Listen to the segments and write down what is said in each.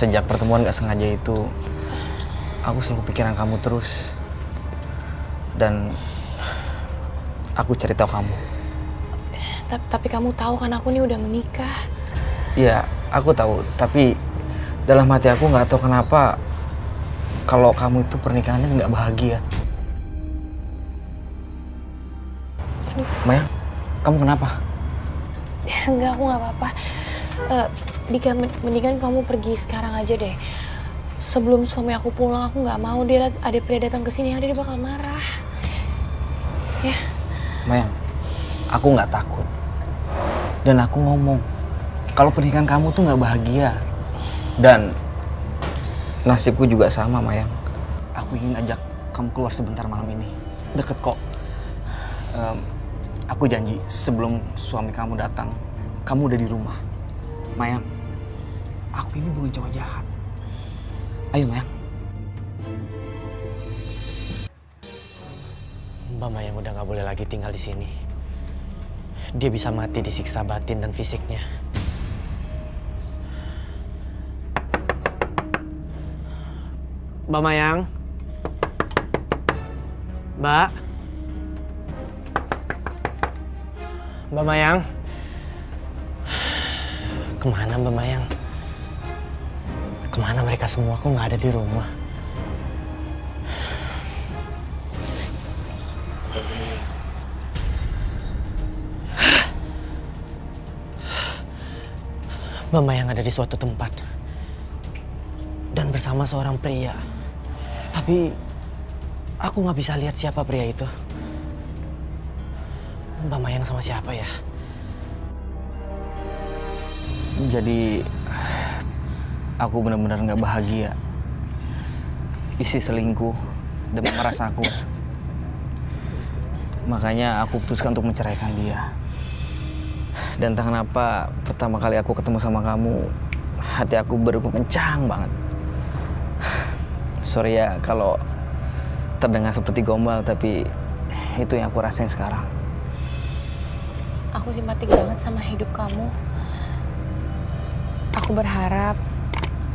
Sejak pertemuan gak sengaja itu, aku selalu pikiran kamu terus. Dan aku cari tahu kamu. Tapi kamu tahu kan aku nih udah menikah. Iya, aku tahu. Tapi dalam hati aku nggak tahu kenapa kalau kamu itu pernikahannya nggak bahagia. Aduh. Maya, kamu kenapa? Enggak, aku nggak apa-apa. Dika, mendingan kamu pergi sekarang aja deh. Sebelum suami aku pulang, aku nggak mau dia lihat ada pria datang ke sini, dia bakal marah. Ya. Maya, aku nggak takut. Dan aku ngomong, kalau pernikahan kamu tuh nggak bahagia. Dan nasibku juga sama, Mayang. Aku ingin ajak kamu keluar sebentar malam ini. Deket kok. Aku janji sebelum suami kamu datang, kamu udah di rumah. Mayang, aku ini bukan cowok jahat. Ayo, Mayang. Mbak Mayang udah nggak boleh lagi tinggal di sini. Dia bisa mati disiksa batin dan fisiknya. Mbak Mayang? Mbak? Mbak Mayang? Kemana Mbak Mayang? Kemana mereka semua? Kok nggak ada di rumah? Mbak Mayang ada di suatu tempat dan bersama seorang pria. Tapi aku nggak bisa lihat siapa pria itu. Mbak Mayang sama siapa ya? Jadi aku benar-benar nggak bahagia. Isi selingkuh dan memeras aku. Makanya aku putuskan untuk menceraikan dia. Dan entah kenapa pertama kali aku ketemu sama kamu, hati aku berdegup kencang banget. Sorry ya kalau terdengar seperti gombal, tapi itu yang aku rasain sekarang. Aku simpatik banget sama hidup kamu. Aku berharap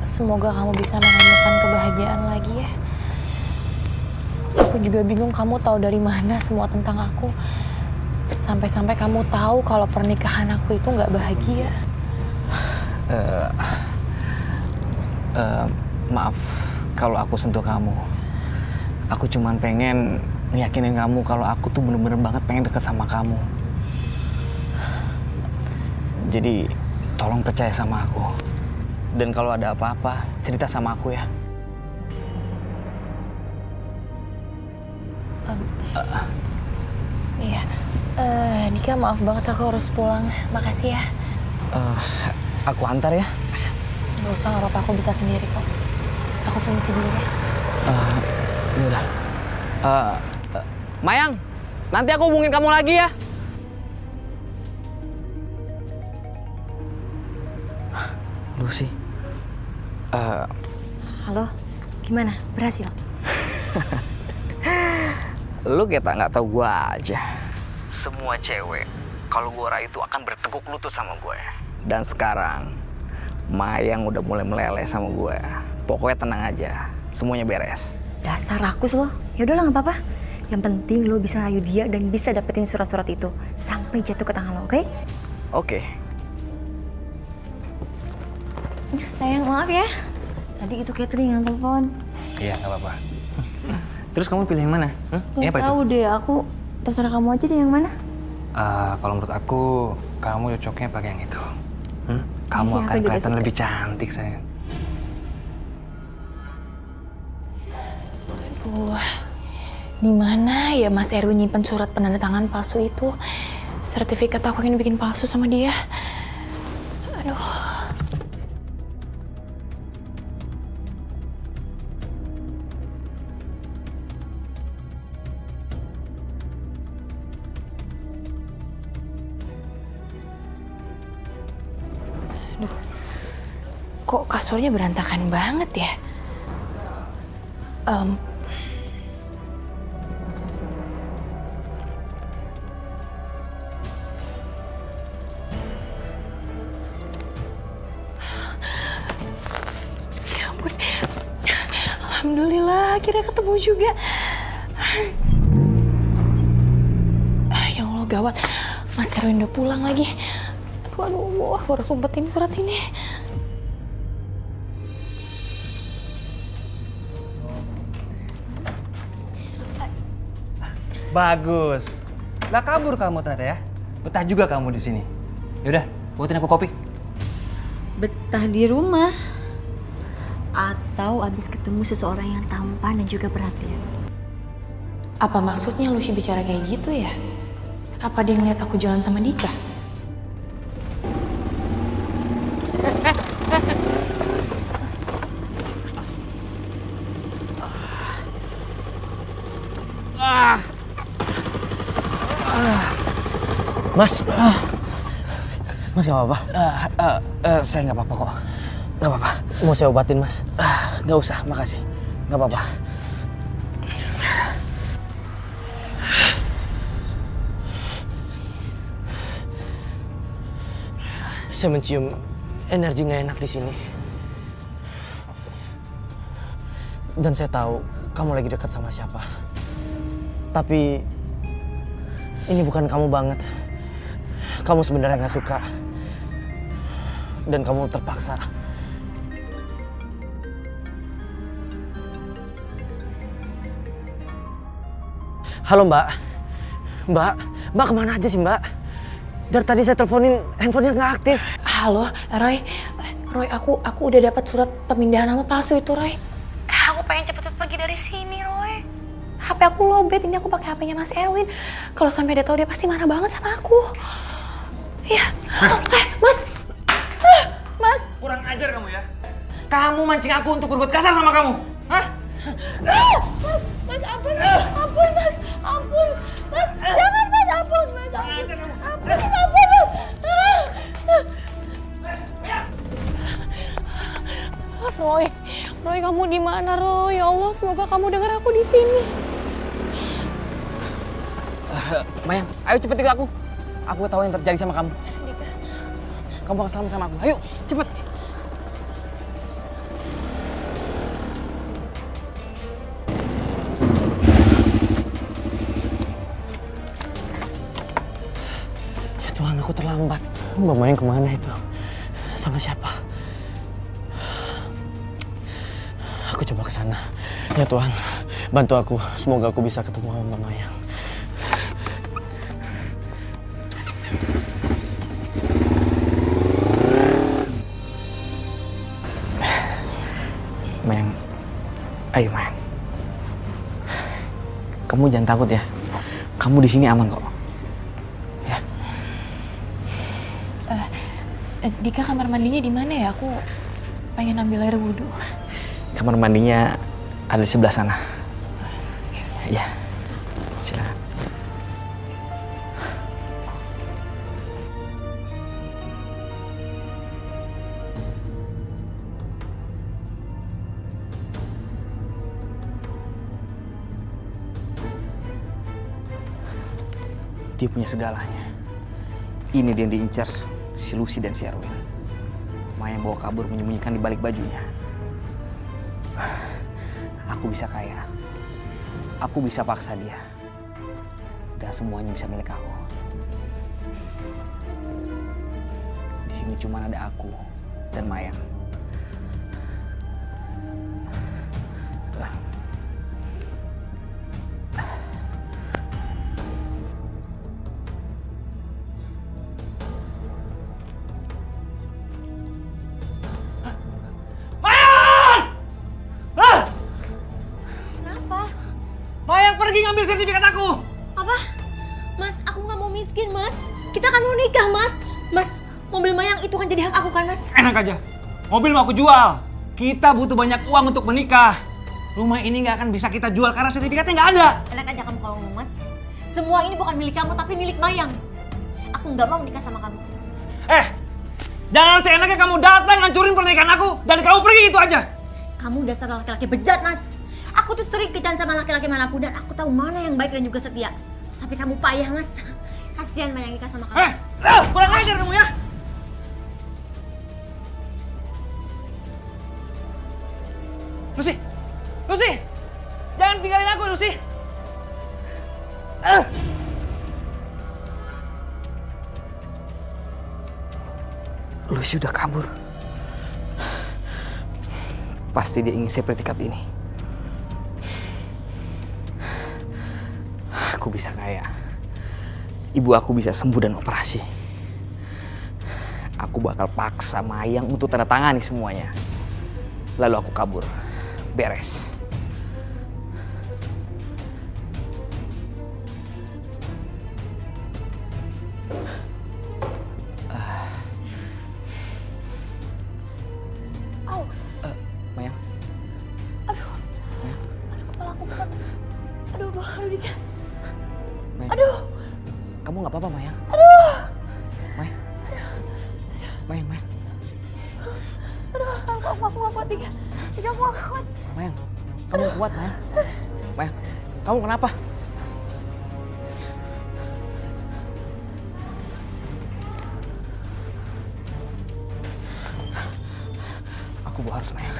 semoga kamu bisa menemukan kebahagiaan lagi ya. Aku juga bingung kamu tahu dari mana semua tentang aku. Sampai-sampai kamu tahu kalau pernikahan aku itu nggak bahagia. Maaf kalau aku sentuh kamu. Aku cuman pengen ngeyakinin kamu kalau aku tuh bener-bener banget pengen deket sama kamu. Jadi tolong percaya sama aku. Dan kalau ada apa-apa, cerita sama aku ya. Iya. Dika, maaf banget aku harus pulang. Makasih ya. Aku antar ya. Gak usah, gak apa-apa. Aku bisa sendiri kok. Aku permisi dulu ya. Yaudah. Mayang, nanti aku hubungin kamu lagi ya. Lucy. Halo, gimana? Berhasil? Lu kayak tak nggak tahu gua aja. Semua cewek kalau gua rayu itu akan berteguk lutut sama gue. Dan sekarang Mayang udah mulai meleleh sama gue. Pokoknya tenang aja, semuanya beres. Dasar rakus lo. Ya udahlah, nggak apa-apa. Yang penting lo bisa rayu dia dan bisa dapetin surat-surat itu sampai jatuh ke tangan lo, oke? Oke. Sayang, maaf ya. Tadi itu Catherine yang telepon. Iya, nggak apa-apa. Terus kamu pilih yang mana? Ini apa itu? Tahu deh, aku terserah kamu aja deh yang mana. Kalau menurut aku, kamu cocoknya pakai yang itu. Kamu Iya sih, akan aku juga kelihatan suka. lebih cantik, sayang. Di mana ya Mas Erwin nyimpen surat penandatangan palsu itu? Sertifikat aku ingin bikin palsu sama dia. Aduh. Aduh. Kok kasurnya berantakan banget ya? Alhamdulillah, akhirnya ketemu juga. Ya Allah, gawat. Mas Erwin udah pulang lagi. Aduh, aku harus umpetin surat ini. Bagus. Lah kabur kamu ternyata ya. Betah juga kamu di sini. Yaudah, buatin aku kopi. Betah di rumah atau abis ketemu seseorang yang tampan dan juga perhatian? Apa maksudnya Lucy bicara kayak gitu ya? Apa dia ngeliat aku jalan sama Dika? Mas, Mas gak apa-apa? Saya nggak apa-apa kok. Nggak apa-apa. Mau saya obatin, Mas? Nggak usah, makasih. Nggak apa-apa. Saya mencium energi nggak enak di sini. Dan saya tahu kamu lagi dekat sama siapa. Tapi ini bukan kamu banget. Kamu sebenarnya nggak suka. Dan kamu terpaksa. Halo Mbak. Mbak kemana aja sih Mbak? Dari tadi saya teleponin, handphonenya nggak aktif. Halo, Roy. Roy, aku udah dapat surat pemindahan nama palsu itu, Roy. Aku pengen cepet-cepet pergi dari sini, Roy. HP aku lowbat, ini aku pakai HP-nya Mas Erwin. Kalau sampai dia tahu, dia pasti marah banget sama aku. Iya. Mas. Mas. Kurang ajar kamu ya. Kamu mancing aku untuk berbuat kasar sama kamu. Hah? Mas, ampun, ampun, Mas, ampun, Mas, jangan, Mas, ampun, Mas, ampun, Mas. Roy, kamu di mana, Roy? Ya Allah, semoga kamu dengar aku di sini. Mayang, ayo cepet ikut aku. Aku tahu yang terjadi sama kamu. Dika. Kamu akan selamat sama aku. Ayo, cepet. Ya Tuhan, aku terlambat. Mbak Mayang kemana itu? Sama siapa? Aku coba ke sana. Ya Tuhan, bantu aku. Semoga aku bisa ketemu sama Mbak Mayang. Mayang, ayo Mayang. Kamu jangan takut ya. Kamu di sini aman kok. Ya. Dika, kamar mandinya di mana ya? Aku pengen ambil air wudhu. Kamar mandinya ada di sebelah sana. Ya. Silakan. Dia punya segalanya. Ini dia yang diincar si Lucy dan si Erwin. Mayang bawa kabur menyembunyikan di balik bajunya. Aku bisa kaya. Aku bisa paksa dia. Dan semuanya bisa milik aku. Di sini cuma ada aku dan Mayang. Mayang pergi ngambil sertifikat aku. Apa? Mas, aku nggak mau miskin, Mas. Kita kan mau nikah, Mas. Mas, mobil Mayang itu kan jadi hak aku kan, Mas? Enak aja. Mobil mau aku jual. Kita butuh banyak uang untuk menikah. Rumah ini nggak akan bisa kita jual karena sertifikatnya nggak ada. Enak aja kamu kalau ngomong, Mas. Semua ini bukan milik kamu, tapi milik Mayang. Aku nggak mau menikah sama kamu. Jangan seenaknya kamu datang ngancurin pernikahan aku dan kamu pergi itu aja. Kamu dasar laki-laki bejat, Mas. Aku tuh sering kencan sama laki-laki manapun dan aku tahu mana yang baik dan juga setia. Tapi kamu payah, Mas. Kasihan Mayang nikah sama kamu. Kurang ajar kamu ya. Lucy, Lucy! Jangan tinggalin aku, Lucy! Lucy udah kabur. Pasti dia ingin sertifikat ini. Aku bisa kaya. Ibu aku bisa sembuh dan operasi. Aku bakal paksa Mayang untuk tanda tangani semuanya. Lalu aku kabur. Beres. Mayang. Mayang. Kepala aku berat. Aduh, Dika. Mayang. Aduh. Kamu nggak apa-apa, Mayang? Aduh. Mayang. Mayang, Mayang. Aduh, aku nggak kuat, Dika. Dika, aku nggak kuat. Mayang, kamu kuat, Mayang. Mayang, kamu kenapa? Aku bawa harus, Mayang.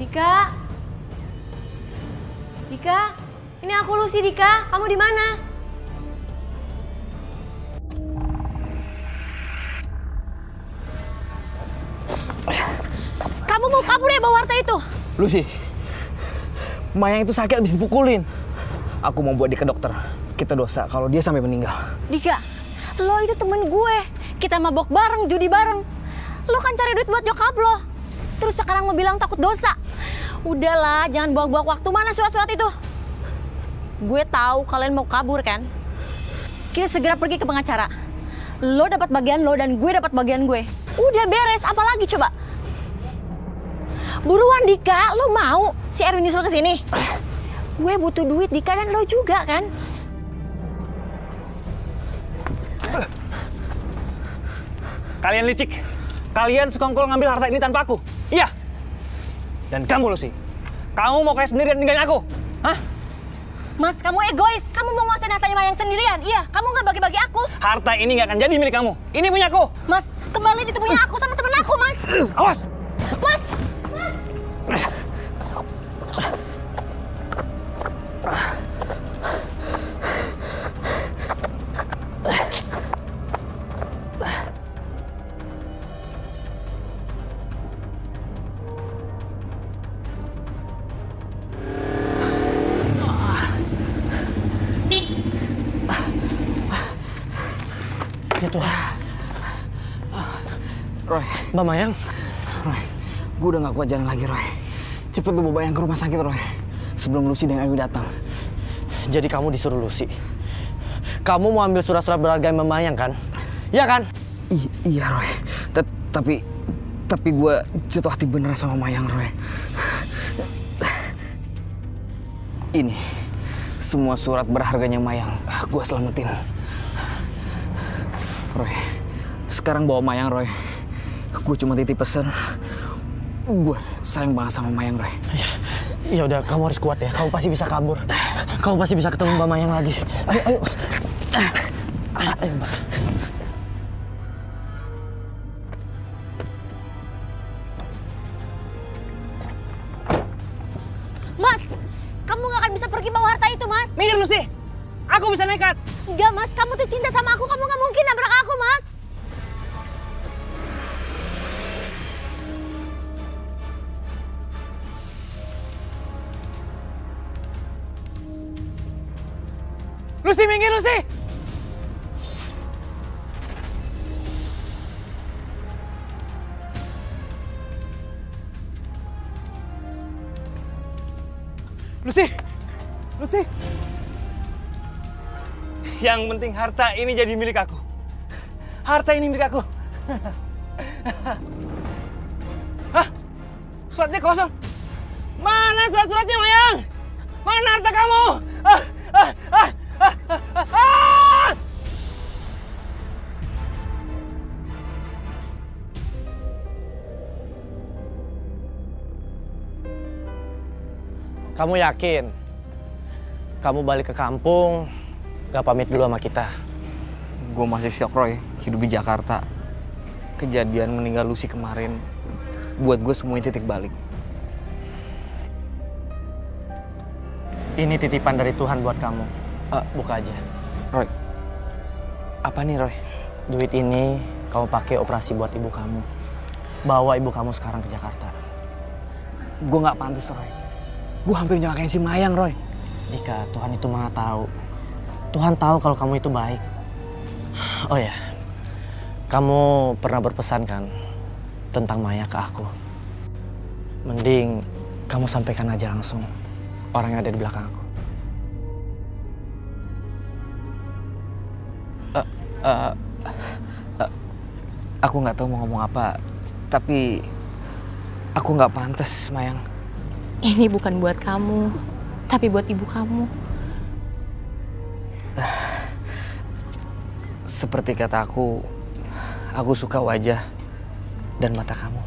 Dika? Dika? Ini aku Lucy, Dika. Kamu di mana? Kamu mau kabur ya bawa harta itu? Lucy, Mayang itu sakit habis dipukulin. Aku mau buat dia ke dokter. Kita dosa kalau dia sampai meninggal. Dika, lo itu temen gue. Kita mabok bareng, judi bareng. Lo kan cari duit buat nyokap lo. Terus sekarang mau bilang takut dosa. Udahlah, jangan buang-buang waktu. Mana surat-surat itu? Gue tahu kalian mau kabur kan? Kita segera pergi ke pengacara. Lo dapat bagian lo dan gue dapat bagian gue. Udah beres, apa lagi coba? Buruan Dika, lo mau si Erwin nyusul ke sini? Gue butuh duit Dika dan lo juga kan? Kalian licik. Kalian sekongkol ngambil harta ini tanpa aku. Iya. Dan kamu, Lucy. Kamu mau kayak sendiri dan ninggalin aku. Hah? Mas, kamu egois. Kamu mau nguasain hartanya Mayang sendirian. Iya, kamu nggak bagi-bagi aku. Harta ini nggak akan jadi milik kamu. Ini punya aku. Mas, kembali itu punya aku sama temen aku, Mas. Awas! Mas! Ya Tuhan. Roy, Mbak Mayang. Roy, gue udah gak kuat jalan lagi, Roy. Cepet lu bawa Mayang ke rumah sakit, Roy. Sebelum Lucy dan Erwin datang. Jadi kamu disuruh Lucy. Kamu mau ambil surat-surat berharga Mbak Mayang kan? Iya kan? Iya, Roy. Tapi gue jatuh hati beneran sama Mayang, Roy. Ini semua surat berharganya Mayang. Gue selamatin. Roy, sekarang bawa Mayang, Roy. Gue cuma titip pesan. Gue sayang banget sama Mayang, Roy. Ya udah, kamu harus kuat ya. Kamu pasti bisa kabur. Kamu pasti bisa ketemu Mbak Mayang lagi. Ayo. Ayo, Mbak. Mas, kamu nggak akan bisa pergi bawa harta itu, Mas. Minggir, Lucy. Aku bisa nekat. Enggak, Mas. Kamu tuh cinta sama aku. Kamu nggak mungkin nabrak aku, Mas. Lucy, minggir, Lucy. Lucy. Lucy. Yang penting harta ini jadi milik aku. Harta ini milik aku. Hah? Suratnya kosong. Mana surat-suratnya, Mayang? Mana harta kamu? Kamu yakin? Kamu balik ke kampung, gak pamit dulu sama kita? Gue masih shock, Roy. Hidup di Jakarta. kejadian meninggal Lucy kemarin buat gue semuanya titik balik. Ini titipan dari Tuhan buat kamu. Buka aja. Roy, apa nih Roy? Duit ini kamu pakai operasi buat ibu kamu. Bawa ibu kamu sekarang ke Jakarta. Gue nggak pantas Roy. Gue hampir nyelakain si Mayang Roy. Dika, Tuhan itu Maha tahu. Tuhan tahu kalau kamu itu baik. Oh ya, kamu pernah berpesan kan tentang Maya ke aku. Mending kamu sampaikan aja langsung orang yang ada di belakang aku. Aku nggak tahu mau ngomong apa, tapi aku nggak pantas, Mayang. Ini bukan buat kamu, tapi buat ibu kamu. Seperti kata aku suka wajah dan mata kamu.